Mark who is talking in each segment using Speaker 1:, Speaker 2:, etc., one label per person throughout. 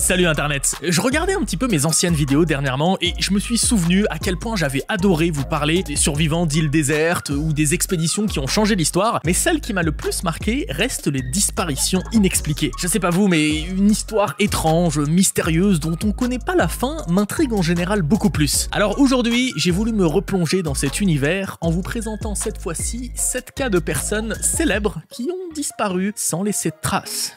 Speaker 1: Salut internet. Je regardais un petit peu mes anciennes vidéos dernièrement et je me suis souvenu à quel point j'avais adoré vous parler des survivants d'îles désertes ou des expéditions qui ont changé l'histoire, mais celle qui m'a le plus marqué reste les disparitions inexpliquées. Je sais pas vous, mais une histoire étrange, mystérieuse, dont on connaît pas la fin, m'intrigue en général beaucoup plus. Alors aujourd'hui, j'ai voulu me replonger dans cet univers en vous présentant cette fois-ci 7 cas de personnes célèbres qui ont disparu sans laisser de traces.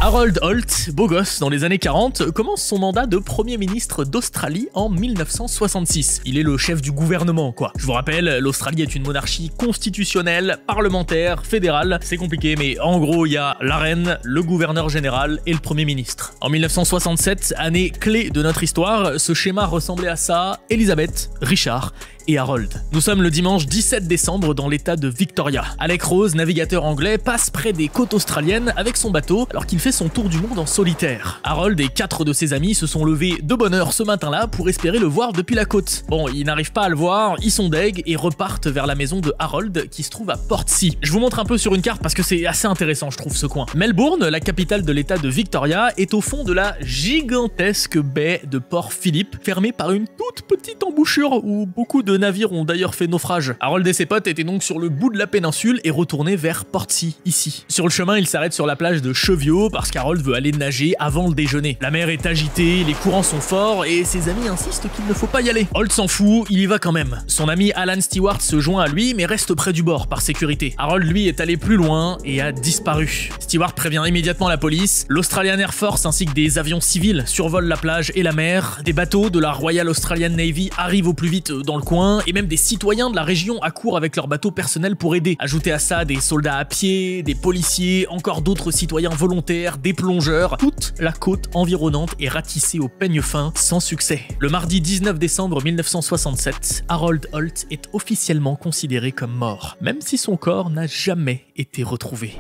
Speaker 1: Harold Holt, beau gosse dans les années 40, commence son mandat de Premier ministre d'Australie en 1966. Il est le chef du gouvernement, quoi. Je vous rappelle, l'Australie est une monarchie constitutionnelle, parlementaire, fédérale. C'est compliqué, mais en gros, il y a la reine, le gouverneur général et le Premier ministre. En 1967, année clé de notre histoire, ce schéma ressemblait à ça: Elizabeth, Richard et Harold. Nous sommes le dimanche 17 décembre dans l'état de Victoria. Alec Rose, navigateur anglais, passe près des côtes australiennes avec son bateau alors qu'il fait son tour du monde en solitaire. Harold et 4 de ses amis se sont levés de bonne heure ce matin-là pour espérer le voir depuis la côte. Bon, ils n'arrivent pas à le voir, ils sont deg et repartent vers la maison de Harold qui se trouve à Portsea. Je vous montre un peu sur une carte parce que c'est assez intéressant, je trouve, ce coin. Melbourne, la capitale de l'état de Victoria, est au fond de la gigantesque baie de Port Phillip, fermée par une toute petite embouchure où beaucoup de navires ont d'ailleurs fait naufrage. Harold et ses potes étaient donc sur le bout de la péninsule et retournaient vers Portsea, ici. Sur le chemin, ils s'arrêtent sur la plage de Cheviot parce qu'Harold veut aller nager avant le déjeuner. La mer est agitée, les courants sont forts et ses amis insistent qu'il ne faut pas y aller. Holt s'en fout, il y va quand même. Son ami Alan Stewart se joint à lui mais reste près du bord par sécurité. Harold, lui, est allé plus loin et a disparu. Stewart prévient immédiatement la police. L'Australian Air Force ainsi que des avions civils survolent la plage et la mer. Des bateaux de la Royal Australian Navy arrivent au plus vite dans le coin et même des citoyens de la région accourent avec leurs bateaux personnels pour aider. Ajoutez à ça des soldats à pied, des policiers, encore d'autres citoyens volontaires, des plongeurs. Toute la côte environnante est ratissée au peigne fin sans succès. Le mardi 19 décembre 1967, Harold Holt est officiellement considéré comme mort, même si son corps n'a jamais été retrouvé.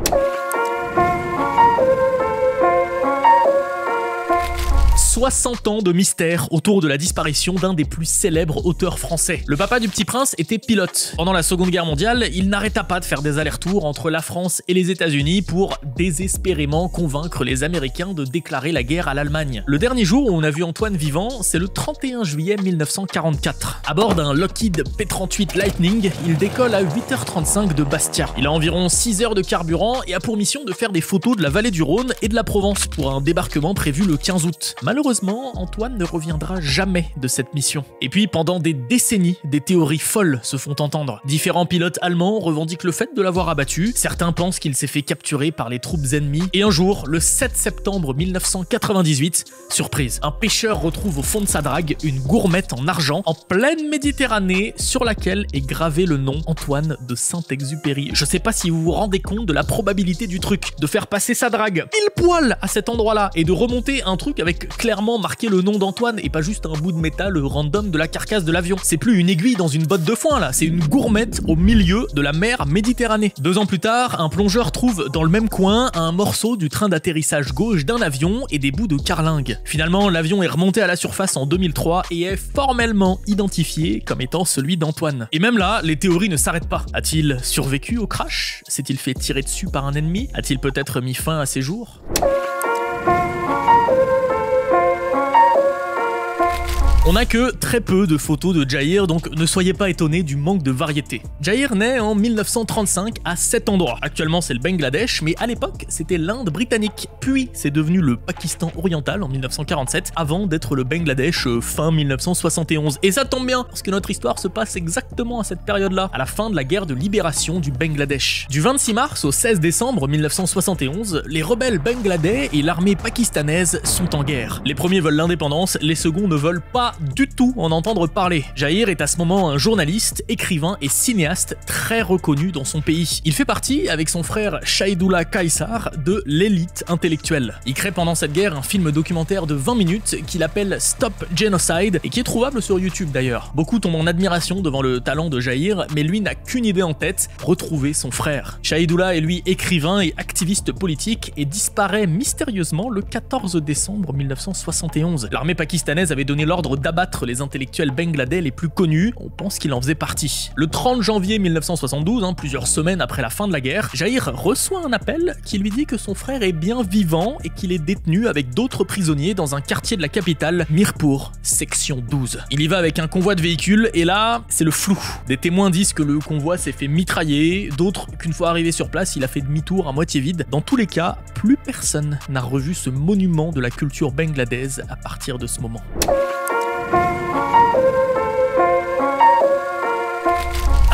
Speaker 1: 60 ans de mystère autour de la disparition d'un des plus célèbres auteurs français. Le papa du Petit Prince était pilote. Pendant la Seconde Guerre mondiale, il n'arrêta pas de faire des allers-retours entre la France et les États-Unis pour désespérément convaincre les Américains de déclarer la guerre à l'Allemagne. Le dernier jour où on a vu Antoine vivant, c'est le 31 juillet 1944. À bord d'un Lockheed P-38 Lightning, il décolle à 8h35 de Bastia. Il a environ 6 heures de carburant et a pour mission de faire des photos de la vallée du Rhône et de la Provence pour un débarquement prévu le 15 août. Malheureusement, Antoine ne reviendra jamais de cette mission. Et puis, pendant des décennies, des théories folles se font entendre. Différents pilotes allemands revendiquent le fait de l'avoir abattu. Certains pensent qu'il s'est fait capturer par les troupes ennemies. Et un jour, le 7 septembre 1998, surprise, un pêcheur retrouve au fond de sa drague une gourmette en argent en pleine Méditerranée sur laquelle est gravé le nom Antoine de Saint-Exupéry. Je sais pas si vous vous rendez compte de la probabilité du truc, de faire passer sa drague pile poil à cet endroit-là et de remonter un truc avec clairement marqué le nom d'Antoine et pas juste un bout de métal random de la carcasse de l'avion. C'est plus une aiguille dans une botte de foin là, c'est une gourmette au milieu de la mer Méditerranée. 2 ans plus tard, un plongeur trouve dans le même coin un morceau du train d'atterrissage gauche d'un avion et des bouts de carlingue. Finalement, l'avion est remonté à la surface en 2003 et est formellement identifié comme étant celui d'Antoine. Et même là, les théories ne s'arrêtent pas. A-t-il survécu au crash? S'est-il fait tirer dessus par un ennemi? A-t-il peut-être mis fin à ses jours? On n'a que très peu de photos de Jair, donc ne soyez pas étonnés du manque de variété. Jair naît en 1935 à cet endroit. Actuellement c'est le Bangladesh, mais à l'époque c'était l'Inde britannique. Puis c'est devenu le Pakistan oriental en 1947, avant d'être le Bangladesh fin 1971. Et ça tombe bien, parce que notre histoire se passe exactement à cette période-là, à la fin de la guerre de libération du Bangladesh. Du 26 mars au 16 décembre 1971, les rebelles bangladais et l'armée pakistanaise sont en guerre. Les premiers veulent l'indépendance, les seconds ne veulent pas pas du tout en entendre parler. Jair est à ce moment un journaliste, écrivain et cinéaste très reconnu dans son pays. Il fait partie, avec son frère Shahidullah Kaysar, de l'élite intellectuelle. Il crée pendant cette guerre un film documentaire de 20 minutes qu'il appelle Stop Genocide et qui est trouvable sur YouTube d'ailleurs. Beaucoup tombent en admiration devant le talent de Jair, mais lui n'a qu'une idée en tête, retrouver son frère. Shahidullah est lui écrivain et activiste politique et disparaît mystérieusement le 14 décembre 1971. L'armée pakistanaise avait donné l'ordre d'abattre les intellectuels bangladais les plus connus, on pense qu'il en faisait partie. Le 30 janvier 1972, plusieurs semaines après la fin de la guerre, Jair reçoit un appel qui lui dit que son frère est bien vivant et qu'il est détenu avec d'autres prisonniers dans un quartier de la capitale, Mirpur, section 12. Il y va avec un convoi de véhicules et là, c'est le flou. Des témoins disent que le convoi s'est fait mitrailler, d'autres qu'une fois arrivé sur place, il a fait demi-tour à moitié vide. Dans tous les cas, plus personne n'a revu ce monument de la culture bangladaise à partir de ce moment.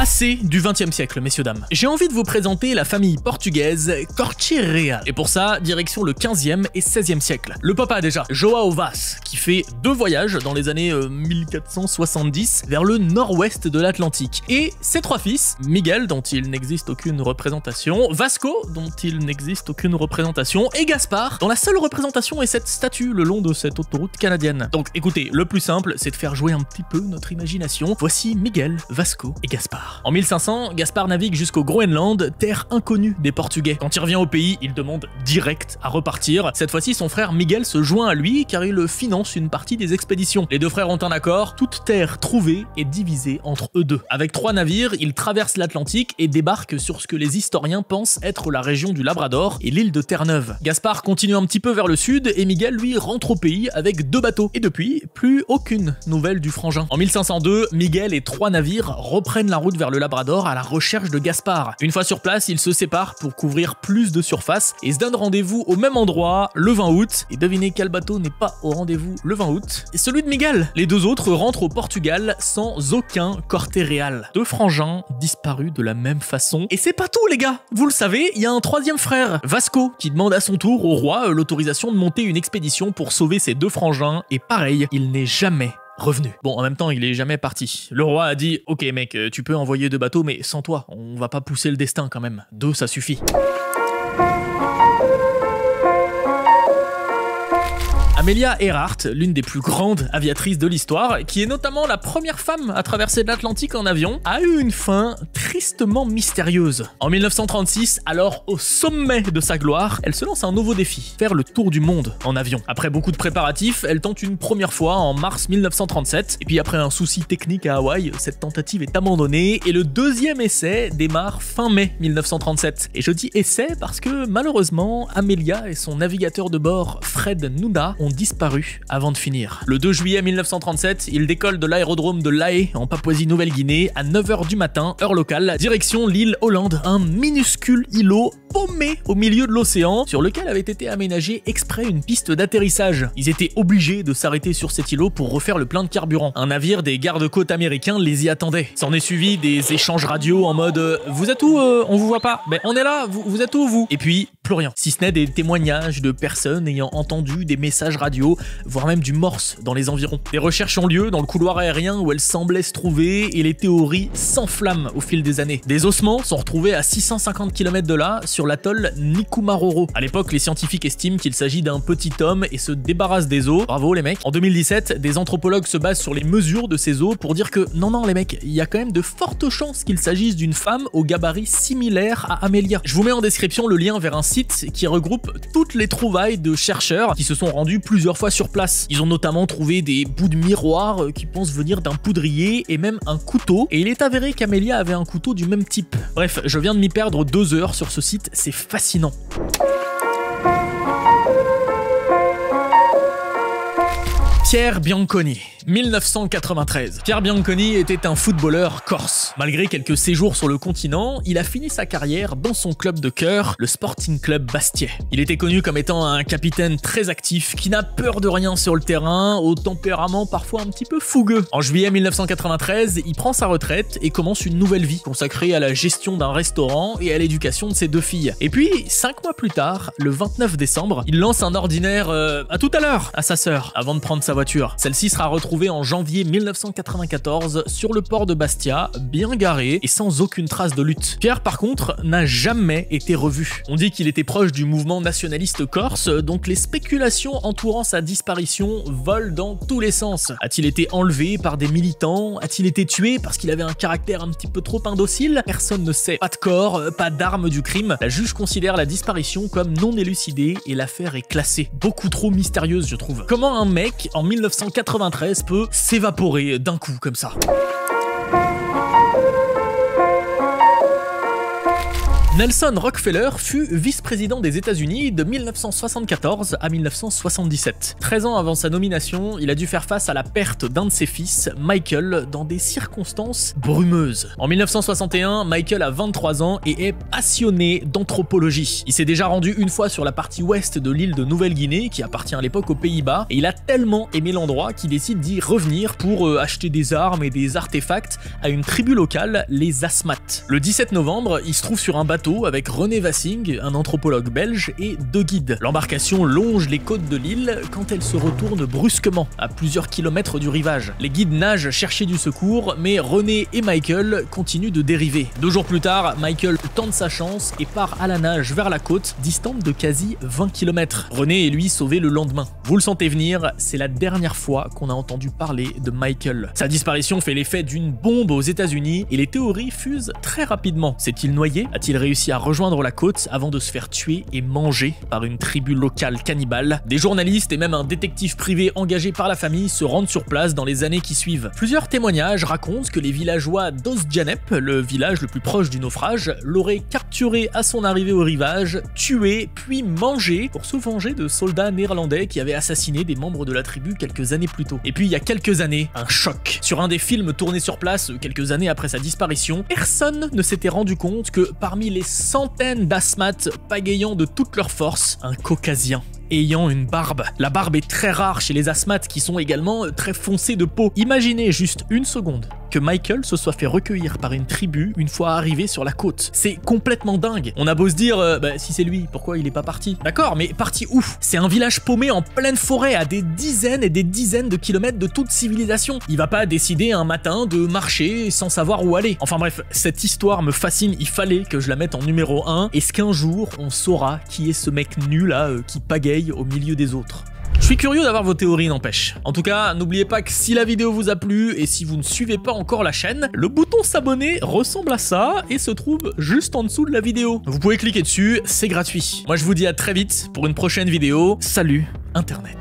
Speaker 1: Assez du XXe siècle, messieurs dames. J'ai envie de vous présenter la famille portugaise Corte Real. Et pour ça, direction le 15e et 16e siècle. Le papa déjà, João Vaz, qui fait 2 voyages dans les années 1470 vers le nord-ouest de l'Atlantique. Et ses 3 fils, Miguel, dont il n'existe aucune représentation, Vasco, dont il n'existe aucune représentation, et Gaspard, dont la seule représentation est cette statue le long de cette autoroute canadienne. Donc écoutez, le plus simple, c'est de faire jouer un petit peu notre imagination. Voici Miguel, Vasco et Gaspard. En 1500, Gaspard navigue jusqu'au Groenland, terre inconnue des Portugais. Quand il revient au pays, il demande direct à repartir. Cette fois-ci, son frère Miguel se joint à lui car il finance une partie des expéditions. Les 2 frères ont un accord, toute terre trouvée est divisée entre eux deux. Avec 3 navires, ils traversent l'Atlantique et débarquent sur ce que les historiens pensent être la région du Labrador et l'île de Terre-Neuve. Gaspard continue un petit peu vers le sud et Miguel, lui, rentre au pays avec 2 bateaux. Et depuis, plus aucune nouvelle du frangin. En 1502, Miguel et 3 navires reprennent la route vers le Labrador à la recherche de Gaspard. Une fois sur place, ils se séparent pour couvrir plus de surface et se donnent rendez-vous au même endroit le 20 août. Et devinez quel bateau n'est pas au rendez-vous le 20 août? Et celui de Miguel. Les 2 autres rentrent au Portugal sans aucun Corte Real. 2 frangins disparus de la même façon. Et c'est pas tout les gars. Vous le savez, il y a un 3e frère, Vasco, qui demande à son tour au roi l'autorisation de monter une expédition pour sauver ses 2 frangins. Et pareil, il n'est jamais revenu. Bon, en même temps, il est jamais parti. Le roi a dit « Ok mec, tu peux envoyer 2 bateaux, mais sans toi, on va pas pousser le destin quand même. 2, ça suffit. » Amelia Earhart, l'une des plus grandes aviatrices de l'histoire, qui est notamment la première femme à traverser l'Atlantique en avion, a eu une fin tristement mystérieuse. En 1936, alors au sommet de sa gloire, elle se lance un nouveau défi, faire le tour du monde en avion. Après beaucoup de préparatifs, elle tente une première fois en mars 1937, et puis après un souci technique à Hawaï, cette tentative est abandonnée, et le 2e essai démarre fin mai 1937. Et je dis essai parce que malheureusement, Amelia et son navigateur de bord, Fred Nuna, ont disparu avant de finir. Le 2 juillet 1937, il décolle de l'aérodrome de Lae en Papouasie-Nouvelle-Guinée à 9h du matin, heure locale, direction l'île Hollande, un minuscule îlot paumé au milieu de l'océan sur lequel avait été aménagée exprès une piste d'atterrissage. Ils étaient obligés de s'arrêter sur cet îlot pour refaire le plein de carburant. Un navire des gardes-côtes américains les y attendait. S'en est suivi des échanges radio en mode vous êtes où on vous voit pas. Ben on est là, vous êtes où vous? Et puis plus rien. Si ce n'est des témoignages de personnes ayant entendu des messages radio, voire même du morse dans les environs. Des recherches ont lieu dans le couloir aérien où elle semblait se trouver et les théories s'enflamment au fil des années. Des ossements sont retrouvés à 650 km de là, sur l'atoll Nikumaroro. À l'époque, les scientifiques estiment qu'il s'agit d'un petit homme et se débarrassent des os. Bravo les mecs. En 2017, des anthropologues se basent sur les mesures de ces os pour dire que non les mecs, il y a quand même de fortes chances qu'il s'agisse d'une femme au gabarit similaire à Amelia. Je vous mets en description le lien vers un site qui regroupe toutes les trouvailles de chercheurs qui se sont rendus plusieurs fois sur place. Ils ont notamment trouvé des bouts de miroirs qui pensent venir d'un poudrier et même un couteau, et il est avéré qu'Amelia avait un couteau du même type. Bref, je viens de m'y perdre 2 heures sur ce site, c'est fascinant. Pierre Bianconi, 1993. Pierre Bianconi était un footballeur corse. Malgré quelques séjours sur le continent, il a fini sa carrière dans son club de cœur, le Sporting Club Bastia. Il était connu comme étant un capitaine très actif, qui n'a peur de rien sur le terrain, au tempérament parfois un petit peu fougueux. En juillet 1993, il prend sa retraite et commence une nouvelle vie, consacrée à la gestion d'un restaurant et à l'éducation de ses 2 filles. Et puis, 5 mois plus tard, le 29 décembre, il lance un ordinaire à tout à l'heure à sa sœur, avant de prendre sa voiture voiture. Celle-ci sera retrouvée en janvier 1994 sur le port de Bastia, bien garée et sans aucune trace de lutte. Pierre, par contre, n'a jamais été revu. On dit qu'il était proche du mouvement nationaliste corse, donc les spéculations entourant sa disparition volent dans tous les sens. A-t-il été enlevé par des militants? A-t-il été tué parce qu'il avait un caractère un petit peu trop indocile? Personne ne sait. Pas de corps, pas d'armes du crime. La juge considère la disparition comme non élucidée et l'affaire est classée. Beaucoup trop mystérieuse, je trouve. Comment un mec, en 1993, peut s'évaporer d'un coup comme ça? Nelson Rockefeller fut vice-président des États-Unis de 1974 à 1977. 13 ans avant sa nomination, il a dû faire face à la perte d'un de ses fils, Michael, dans des circonstances brumeuses. En 1961, Michael a 23 ans et est passionné d'anthropologie. Il s'est déjà rendu une fois sur la partie ouest de l'île de Nouvelle-Guinée, qui appartient à l'époque aux Pays-Bas, et il a tellement aimé l'endroit qu'il décide d'y revenir pour acheter des armes et des artefacts à une tribu locale, les Asmat. Le 17 novembre, il se trouve sur un bateau avec René Vassing, un anthropologue belge, et 2 guides. L'embarcation longe les côtes de l'île quand elle se retourne brusquement, à plusieurs kilomètres du rivage. Les guides nagent chercher du secours, mais René et Michael continuent de dériver. 2 jours plus tard, Michael tente sa chance et part à la nage vers la côte, distante de quasi 20 km. René est lui sauvé le lendemain. Vous le sentez venir, c'est la dernière fois qu'on a entendu parler de Michael. Sa disparition fait l'effet d'une bombe aux États-Unis et les théories fusent très rapidement. S'est-il noyé? A-t-il réussi à rejoindre la côte avant de se faire tuer et manger par une tribu locale cannibale? Des journalistes et même un détective privé engagé par la famille se rendent sur place dans les années qui suivent. Plusieurs témoignages racontent que les villageois d'Osdjanep, le village le plus proche du naufrage, l'auraient capturé à son arrivée au rivage, tué, puis mangé pour se venger de soldats néerlandais qui avaient assassiné des membres de la tribu quelques années plus tôt. Et puis il y a quelques années, un choc. Sur un des films tournés sur place quelques années après sa disparition, personne ne s'était rendu compte que parmi les centaines d'Asmat pagayant de toute leur force, un caucasien ayant une barbe. La barbe est très rare chez les Asmat qui sont également très foncés de peau. Imaginez juste une seconde que Michael se soit fait recueillir par une tribu une fois arrivé sur la côte. C'est complètement dingue. On a beau se dire, si c'est lui, pourquoi il est pas parti? D'accord, mais parti où? C'est un village paumé en pleine forêt à des dizaines et des dizaines de kilomètres de toute civilisation. Il va pas décider un matin de marcher sans savoir où aller. Enfin bref, cette histoire me fascine, il fallait que je la mette en numéro 1. Est-ce qu'un jour, on saura qui est ce mec nul là qui pagaye au milieu des autres? Je suis curieux d'avoir vos théories, n'empêche. En tout cas, n'oubliez pas que si la vidéo vous a plu et si vous ne suivez pas encore la chaîne, le bouton s'abonner ressemble à ça et se trouve juste en dessous de la vidéo. Vous pouvez cliquer dessus, c'est gratuit. Moi je vous dis à très vite pour une prochaine vidéo. Salut Internet.